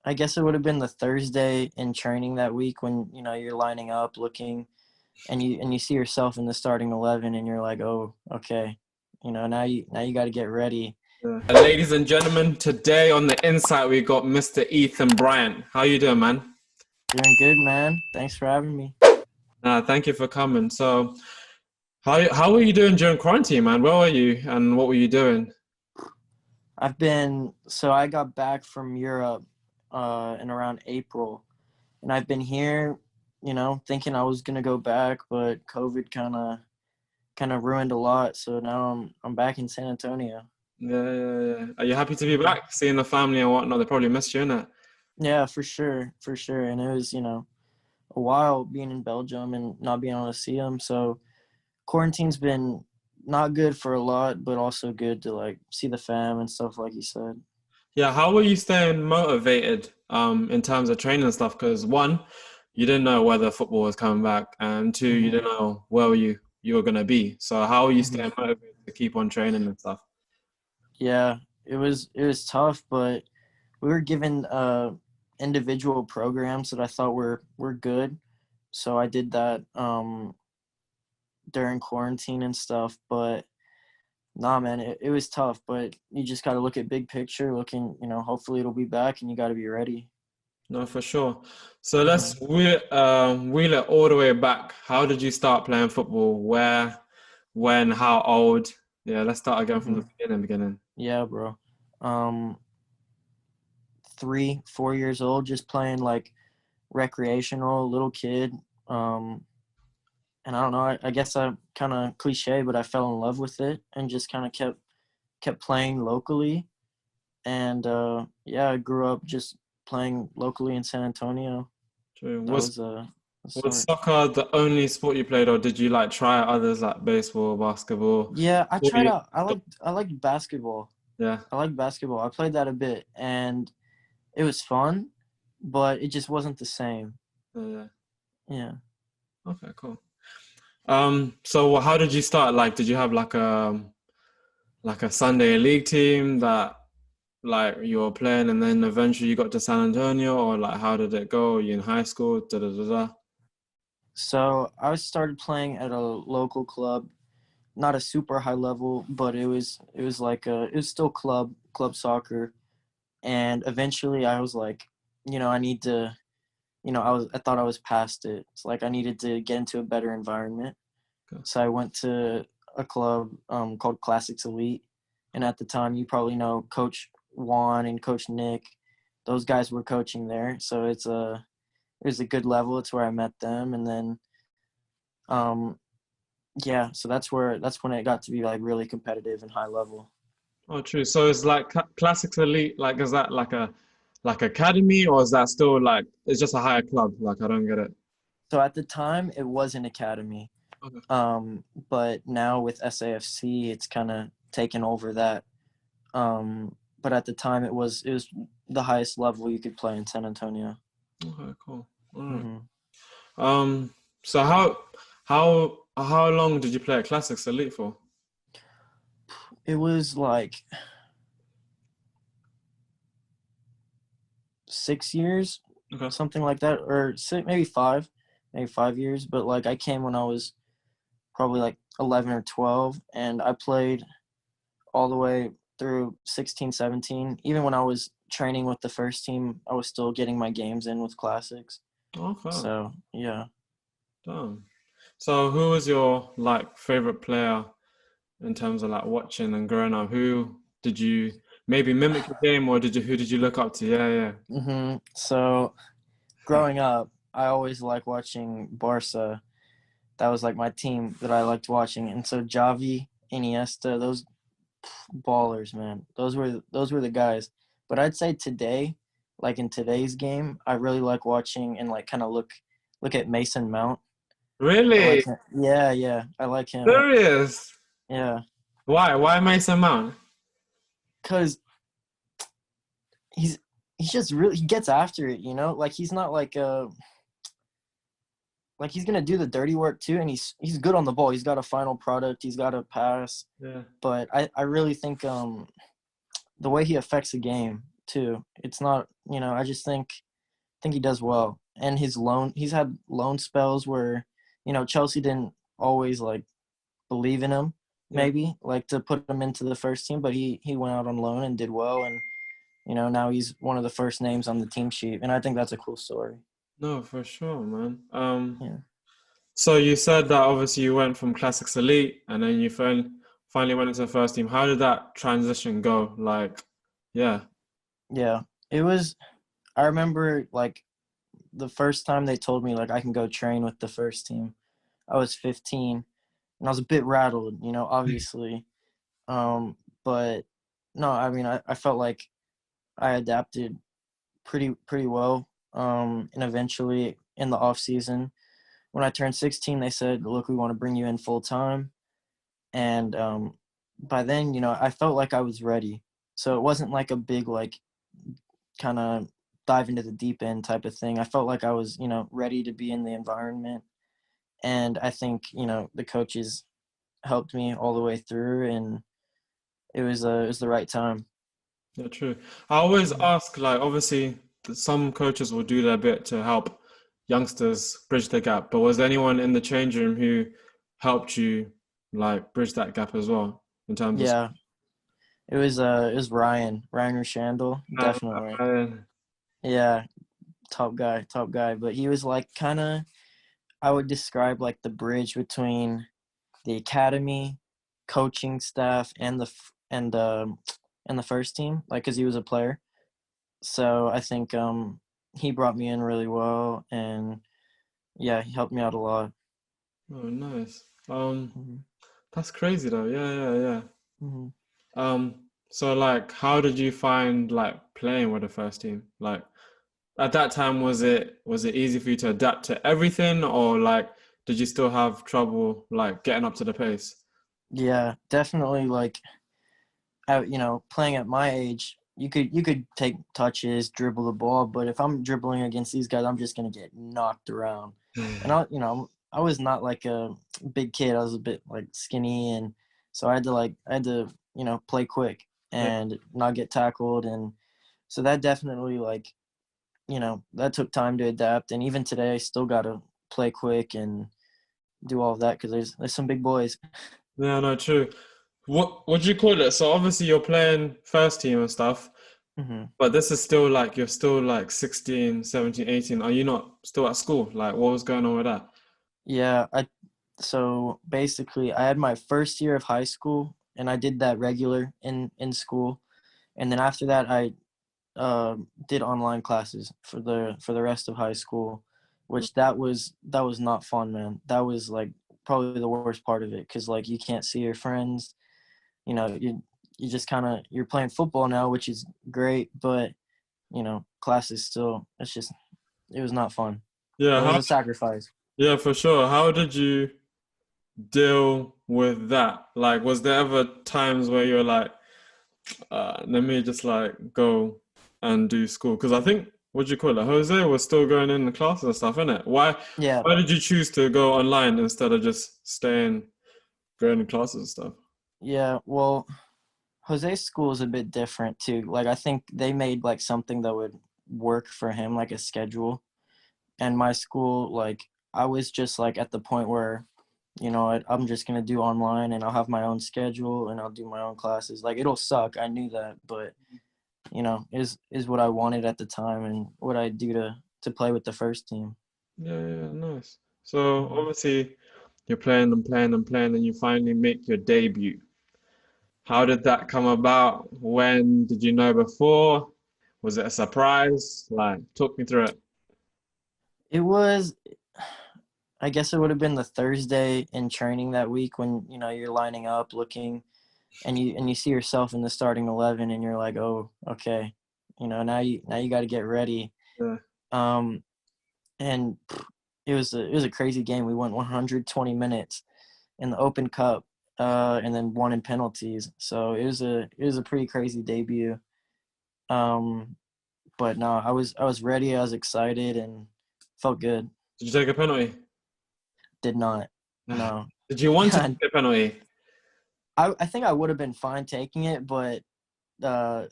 I guess it would have been the Thursday in training that week when, you're lining up looking and you see yourself in the starting 11 and you're like, "Oh, okay. Now you got to get ready." Ladies and gentlemen, today on the Insight we got Mr. Ethan Bryant. How you doing, man? Doing good, man. Thanks for having me. Thank you for coming. So, how were you doing during quarantine, man? Where were you and what were you doing? I got back from Europe in around April, and I've been here, thinking I was gonna go back, but COVID kind of ruined a lot. So now I'm back in San Antonio. Yeah. Are you happy to be back, seeing the family and whatnot? They probably missed you, innit? Yeah, for sure. And it was, a while being in Belgium and not being able to see them. So quarantine's been not good for a lot, but also good to like see the fam and stuff like you said. Yeah, how were you staying motivated in terms of training and stuff? Because one, you didn't know whether football was coming back, and two, you hmm didn't know where you were gonna be. So how are you hmm staying motivated to keep on training and stuff? Yeah, it was tough, but we were given individual programs that I thought were good. So I did that during quarantine and stuff, but nah, man, it was tough, but you just got to look at big picture, looking, hopefully it'll be back and you got to be ready. No, for sure. So hmm let's wheel it all the way back. How did you start playing football? Where, when, how old? Yeah, let's start again from hmm the beginning. Yeah, bro. Um, 3, 4 years old, just playing like recreational, little kid. Um, and I don't know, I guess I kind of cliche, but I fell in love with it and just kind of kept playing locally. And yeah, I grew up just playing locally in San Antonio. True. That Was was a was start. soccer the only sport you played, or did you like try others like baseball, basketball? Yeah, I Or tried you- out. I liked basketball. Yeah, I like basketball. I played that a bit, and it was fun, but it just wasn't the same. yeah. Yeah. Okay, cool. So how did you start? Like, did you have like a Sunday league team that like you were playing, and then eventually you got to San Antonio, or like how did it go? Were you in high school? Da da da da. So I started playing at a local club, not a super high level, but it was like it was still club soccer, and eventually I was like, I need to, I thought I was past it. It's like I needed to get into a better environment. Okay. So I went to a club called Classics Elite, and at the time, you probably know Coach Juan and Coach Nick. Those guys were coaching there, so it was a good level. It's where I met them, and then um, yeah, so that's when it got to be like really competitive and high level. Oh, true. So it's like Classics Elite. Like, is that like academy, or is that still like it's just a higher club? Like, I don't get it. So at the time, it was an academy, Okay. but now with SAFC, it's kind of taken over that. But at the time, it was the highest level you could play in San Antonio. Okay, cool. All right. hmm Um, so how long did you play at Classics Elite for? It was like 6 years, Okay. something like that, or maybe 5 years. But like I came when I was probably like 11 or 12, and I played all the way through 16, 17. Even when I was training with the first team, I was still getting my games in with classics. Okay. So yeah. Damn. So who was your like favorite player in terms of like watching and growing up? Who did you maybe mimic the game, or who did you look up to? Yeah. So growing up, I always liked watching Barca. That was like my team that I liked watching. And so Javi, Iniesta, those ballers, man. Those were the guys. But I'd say today, like in today's game, I really like watching and like kind of look at Mason Mount. I like Really? him. Yeah, yeah, I like him. Serious? Yeah, Why? Why Mason Mount? cuz he's he's just really he gets after it, Like he's not like he's going to do the dirty work too, and he's good on the ball. He's got a final product, he's got a pass, Yeah. but I really think the way he affects the game, too. It's not, I just think he does well. And he's had loan spells where, Chelsea didn't always like believe in him, Yeah. maybe like to put him into the first team, but he went out on loan and did well, and now he's one of the first names on the team sheet, and I think that's a cool story. No, for sure, man. Yeah. So you said that obviously you went from Classics Elite and then you finally went into the first team. How did that transition go? Like, yeah. Yeah. It was I remember like the first time they told me like I can go train with the first team. I was 15 and I was a bit rattled, obviously. But no, I mean I felt like I adapted pretty well. And eventually in the off season, when I turned 16, they said, "Look, we want to bring you in full time." And by then, I felt like I was ready. So it wasn't like a big like kind of dive into the deep end type of thing. I felt like I was, ready to be in the environment. And I think, the coaches helped me all the way through, and it was the right time. Yeah, true. I always Mhm. ask, like, obviously, some coaches will do their bit to help youngsters bridge the gap, but was there anyone in the change room who helped you, like, bridge that gap as well in terms of? Yeah, it was Ryan Rushandle, Uh, definitely. uh, Yeah, top guy. But he was like kind of, I would describe like the bridge between the academy, coaching staff, and the first team, like because he was a player. So I think he brought me in really well, and yeah, he helped me out a lot. oh, nice. Hmm. That's crazy though. Yeah, yeah, yeah. Hmm. So like, how did you find like playing with the first team? Like, at that time, was it easy for you to adapt to everything, or like, did you still have trouble like getting up to the pace? Yeah, definitely. Like, playing at my age, you could take touches, dribble the ball, but if I'm dribbling against these guys, I'm just gonna get knocked around. And I was not like a big kid. I was a bit like skinny, and so I had to play quick Yeah, and not get tackled, and so that definitely like that took time to adapt. And even today, I still gotta play quick and do all of that because there's some big boys. yeah, no, true. What do you call it? So obviously you're playing first team and stuff, Hmm. but this is still like you're still like 16, 17, 18. Are you not still at school? Like what was going on with that? Yeah, so basically I had my first year of high school and I did that regular in school, and then after that I did online classes for the rest of high school, which that was not fun, man. That was like probably the worst part of it because like you can't see your friends. You just kind of you're playing football now, which is great, but classes still it was not fun. Yeah, It was a sacrifice. yeah, for sure. How did you deal with that? Like, was there ever times where you're like, let me just like go and do school? Because I think what do you call it? Jose was still going in the classes and stuff, innit? Yeah. Why did you choose to go online instead of just staying going to classes and stuff? Yeah, well, Jose's school is a bit different too. Like I think they made like something that would work for him, like a schedule. And my school, like I was just like at the point where, I'm just gonna do online and I'll have my own schedule and I'll do my own classes. Like it'll suck, I knew that, but is what I wanted at the time and what I do to play with the first team. Yeah, yeah, nice. So Hmm. obviously you're playing and playing and playing, and you finally make your debut. How did that come about? When did you know before? Was it a surprise? Like, talk me through it. It was, I guess it would have been the Thursday in training that week when you're lining up looking and you see yourself in the starting 11 and you're like, oh, okay, now you got to get ready. Yeah, um and it was a crazy game. We went 120 minutes in the Open Cup, and then won in penalties, so it was a pretty crazy debut. um but no, I was ready, I was excited, and felt good. did you take a penalty? Did not. No. Did you want to take a penalty? I think I would have been fine taking it, but uh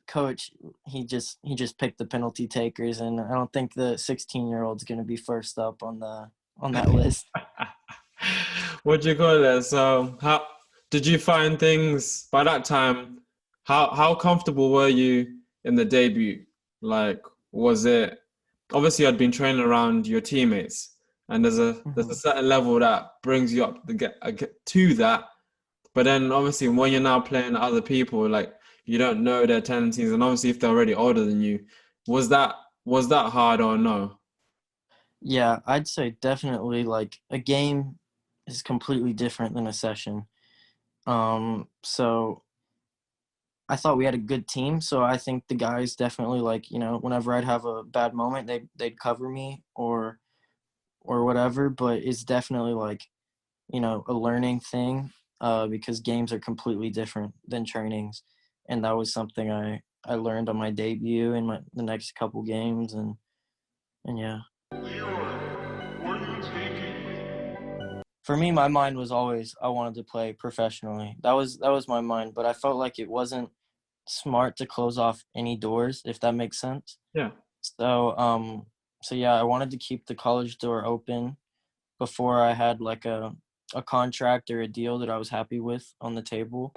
coach, he just picked the penalty takers, and I don't think the 16-year-old's going to be first up on that list. What do you call it? So how did you find things by that time? How comfortable were you in the debut? Like, was it obviously I'd been training around your teammates, and there's a Mhm. certain level that brings you up to get to that. But then obviously when you're now playing other people, like you don't know their tendencies, and obviously if they're already older than you, was that was that hard or no? Yeah, I'd say definitely like a game is completely different than a session. So I thought we had a good team, so I think the guys definitely like, whenever I'd have a bad moment, they'd cover me or whatever, but it's definitely like, a learning thing because games are completely different than trainings. And that was something I learned on my debut and the next couple games and yeah. For me, my mind was always I wanted to play professionally. That was my mind, but I felt like it wasn't smart to close off any doors, if that makes sense. Yeah. So yeah, I wanted to keep the college door open before I had like a contract or a deal that I was happy with on the table.